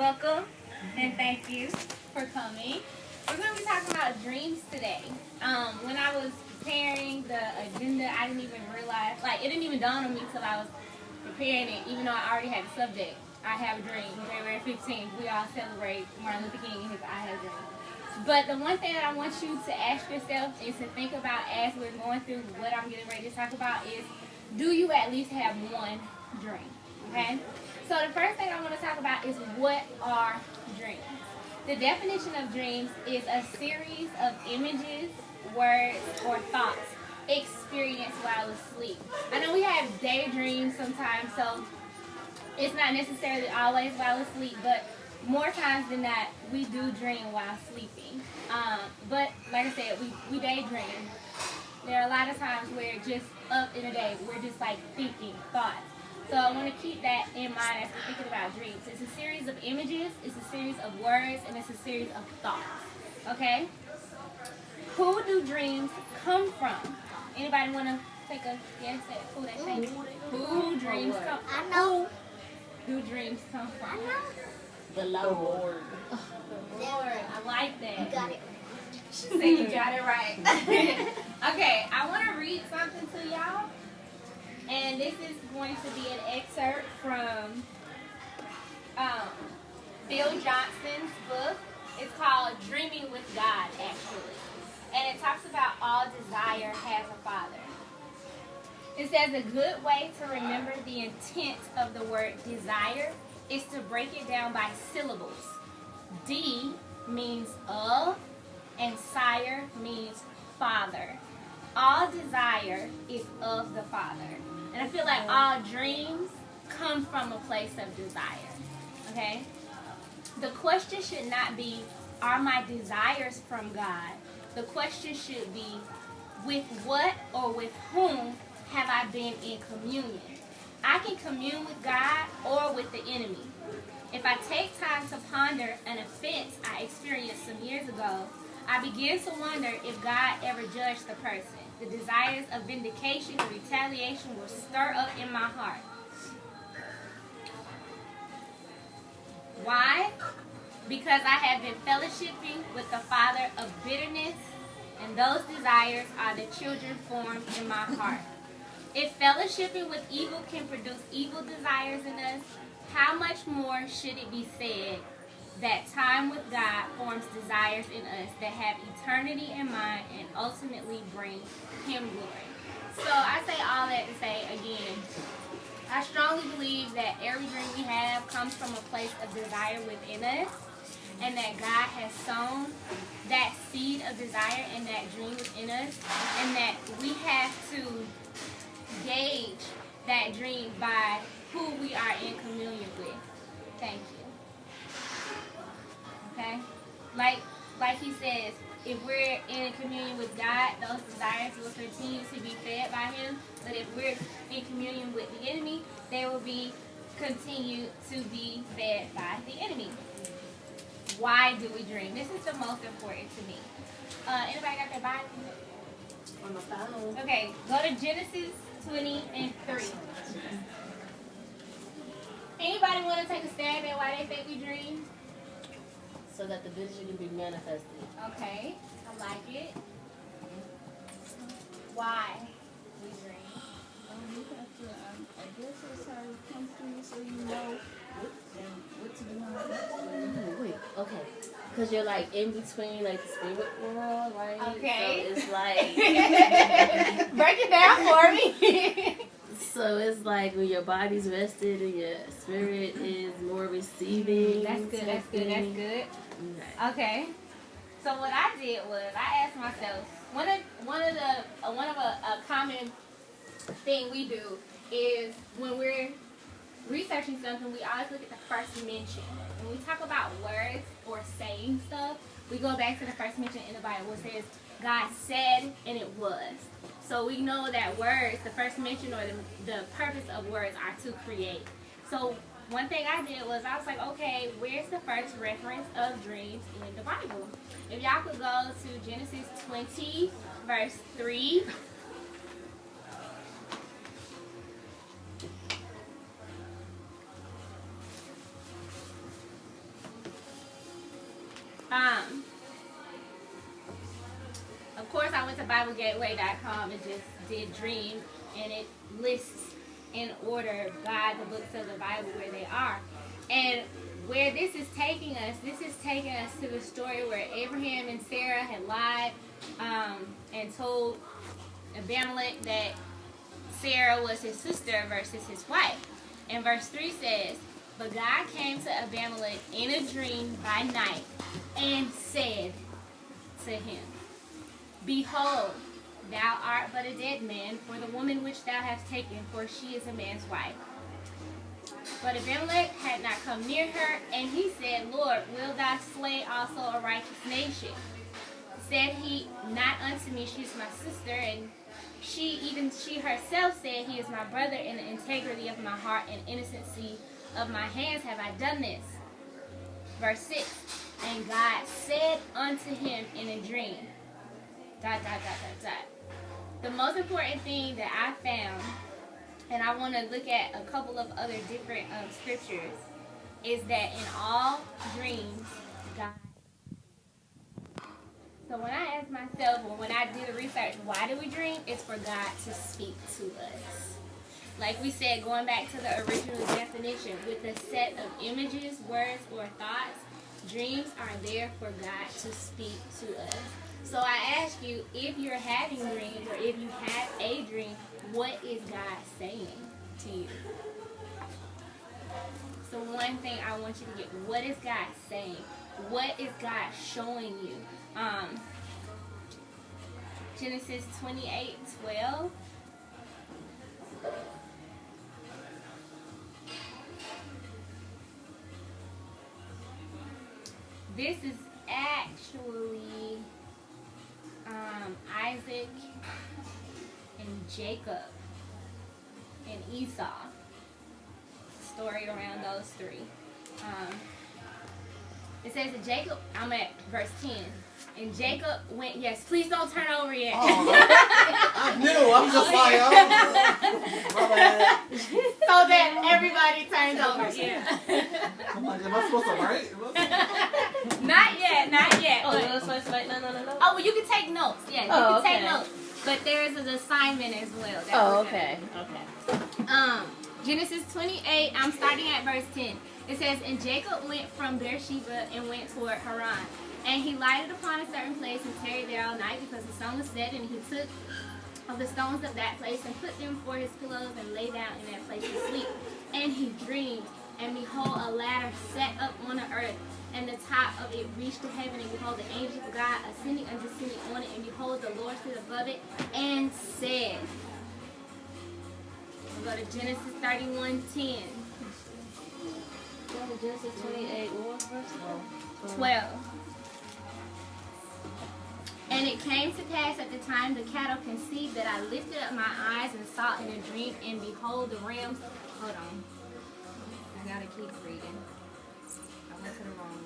Welcome, and thank you for coming. We're going to be talking about dreams today. When I was preparing the agenda, I didn't even realize, it didn't even dawn on me until I was preparing it, even though I already had the subject. I have a dream. January 15th, we all celebrate Martin Luther King and his I have a dream. But the one thing that I want you to ask yourself and to think about as we're going through what I'm getting ready to talk about is, do you at least have one dream? Okay? So the first thing I want to talk about is, what are dreams? The definition of dreams is a series of images, words, or thoughts experienced while asleep. I know we have daydreams sometimes, so it's not necessarily always while asleep, but more times than not, we do dream while sleeping. But like I said, we daydream. There are a lot of times where just up in the day, we're just thinking thoughts. So I want to keep that in mind as we're thinking about dreams. It's a series of images, it's a series of words, and it's a series of thoughts. Okay? Who do dreams come from? Anybody want to take a guess at who they think? Who dreams come from? I know. Who do dreams come from? I know. The Lord. The Lord. I like that. You got it. She said you got it right. Okay, I want to read something to y'all. And this is going to be an excerpt from Bill Johnson's book. It's called Dreaming with God, actually. And it talks about all desire has a father. It says a good way to remember the intent of the word desire is to break it down by syllables. D means of, and sire means father. All desire is of the Father. And I feel like all dreams come from a place of desire. Okay? The question should not be, are my desires from God? The question should be, with what or with whom have I been in communion? I can commune with God or with the enemy. If I take time to ponder an offense I experienced some years ago, I begin to wonder if God ever judged the person. The desires of vindication or retaliation will stir up in my heart. Why? Because I have been fellowshipping with the father of bitterness, and those desires are the children formed in my heart. If fellowshipping with evil can produce evil desires in us, how much more should it be said that time with God forms desires in us that have eternity in mind and ultimately bring Him glory? So I say all that to say, again, I strongly believe that every dream we have comes from a place of desire within us, and that God has sown that seed of desire and that dream within us, and that we have to gauge that dream by who we are in communion with. Thank you. Okay? Like he says, if we're in communion with God, those desires will continue to be fed by Him. But if we're in communion with the enemy, they will continue to be fed by the enemy. Why do we dream? This is the most important to me. Anybody got their Bible? On the phone. Okay, go to Genesis 20:3. Anybody want to take a stab at why they think we dream? So that the vision can be manifested. Okay, I like it. Why we dream? You have to, I guess that's how it comes to you, so you know what to do. Wait, okay. Because you're in between the spirit world, right? Okay. So it's break it down for me. So it's when your body's rested and your spirit is more receiving. That's good, that's good, that's good. Okay. So what I did was I asked myself, one of a common thing we do is when we're researching something, we always look at the first mention. When we talk about words or saying stuff, we go back to the first mention in the Bible where it says, God said and it was. So we know that words, the first mention or the purpose of words are to create. So one thing I did was I was like, okay, where's the first reference of dreams in the Bible? If y'all could go to Genesis 20, verse 3. Um, of course, I went to BibleGateway.com and just did dream, and it lists in order by the books of the Bible where they are. And where this is taking us to the story where Abraham and Sarah had lied and told Abimelech that Sarah was his sister versus his wife. And verse 3 says, "But God came to Abimelech in a dream by night and said to him, Behold, thou art but a dead man, for the woman which thou hast taken, for she is a man's wife." But Abimelech had not come near her, and he said, "Lord, will thou slay also a righteous nation?" Said he not unto me, She is my sister, and she herself said, He is my brother. In the integrity of my heart and innocency of my hands have I done this. Verse 6, "And God said unto him in a dream, ... The most important thing that I found, and I want to look at a couple of other different scriptures, is that in all dreams, God. So when I asked myself, or when I did the research, why do we dream? It's for God to speak to us. Like we said, going back to the original definition, with a set of images, words, or thoughts, dreams are there for God to speak to us. So I ask you, if you're having dreams, or if you have a dream, what is God saying to you? So one thing I want you to get, what is God saying? What is God showing you? Genesis 28:12. This is actually Isaac and Jacob and Esau. Story around those three. It says that Jacob, I'm at verse 10. And Jacob went, yes, please don't turn over yet. Oh, I knew. I'm just like, my bad. So that everybody turns over. Yeah. I'm like, am I supposed to write? Not yet. Oh, no, wait, no. Oh, well, you can take notes. Yeah, you can take notes. But there is an assignment as well. Oh, okay. Genesis 28, I'm starting at verse 10. It says, "And Jacob went from Beersheba and went toward Haran. And he lighted upon a certain place and tarried there all night, because the sun was set. And he took of the stones of that place and put them for his pillows and lay down in that place to sleep. And he dreamed, and behold, a ladder set up on the earth, and the top of it reached to heaven. And behold, the angel of God ascending and descending on it. And behold, the Lord stood above it and said," we'll go to Genesis 31:10. Genesis 28, 12. "And it came to pass at the time the cattle conceived, that I lifted up my eyes and saw in a dream, and behold, the rams." Hold on. I gotta keep reading. I went to the wrong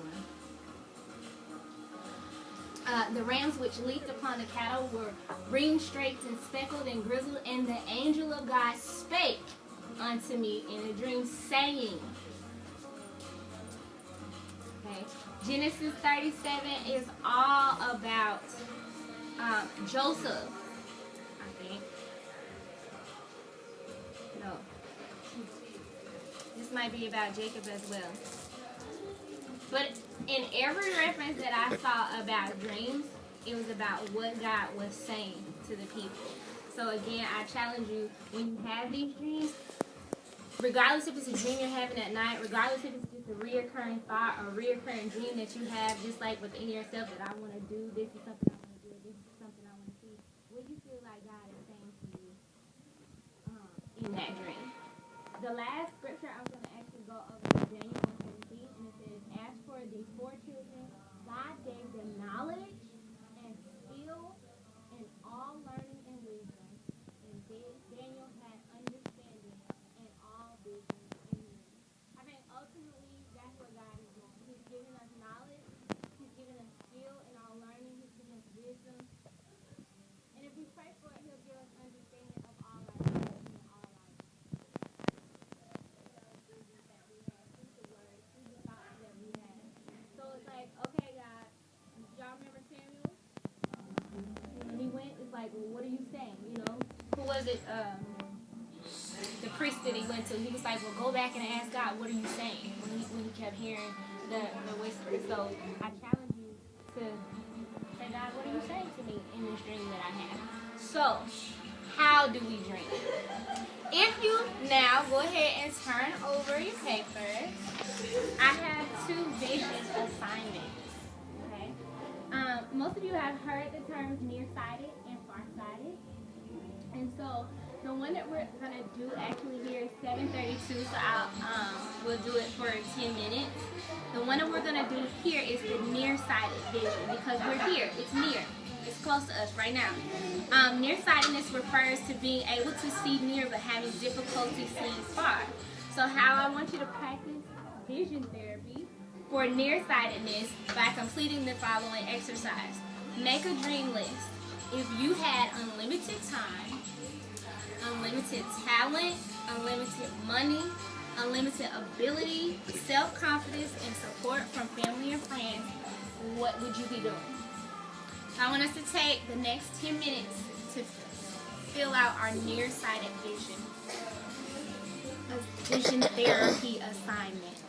one. "The rams which leaped upon the cattle were ring-straked and speckled and grizzled, and the angel of God spake unto me in a dream, saying," okay, Genesis 37 is all about Joseph, I think. No. This might be about Jacob as well. But in every reference that I saw about dreams, it was about what God was saying to the people. So again, I challenge you, when you have these dreams, regardless if it's a dream you're having at night, regardless if it's just a reoccurring thought or reoccurring dream that you have, just like within yourself, that I want to do, this is something I want to do, this is something I want to see, what do you feel like God is saying to you in that dream? The last scripture I'm going to actually go over is Daniel 1:17, and it says, "As for these 4 children, God gave them knowledge and skill in all learning and wisdom, and Daniel had understanding in all business and meaning." I think ultimately that's what God is doing. He's giving us knowledge, He's giving us skill in all learning, He's giving us wisdom. And if we pray for it, He'll give us understanding of all our lives and all our lives. like, well, what are you saying? You know, who was it? The priest that he went to, he was like, well, go back and ask God, what are you saying? When he kept hearing the whisper. So I challenge you to say, God, what are you saying to me in this dream that I had? So, how do we dream? If you now go ahead and turn over your paper, I have 2 vision assignments. Okay. Most of you have heard the terms nearsighted and farsighted, and so the one that we're gonna do actually here is 7:32. So we'll do it for 10 minutes. The one that we're gonna do here is the nearsighted vision because we're here. It's near. It's close to us right now. Nearsightedness refers to being able to see near but having difficulty seeing far. So how I want you to practice vision therapy for nearsightedness by completing the following exercise. Make a dream list. If you had unlimited time, unlimited talent, unlimited money, unlimited ability, self-confidence, and support from family and friends, what would you be doing? I want us to take the next 10 minutes to fill out our nearsighted vision therapy assignment.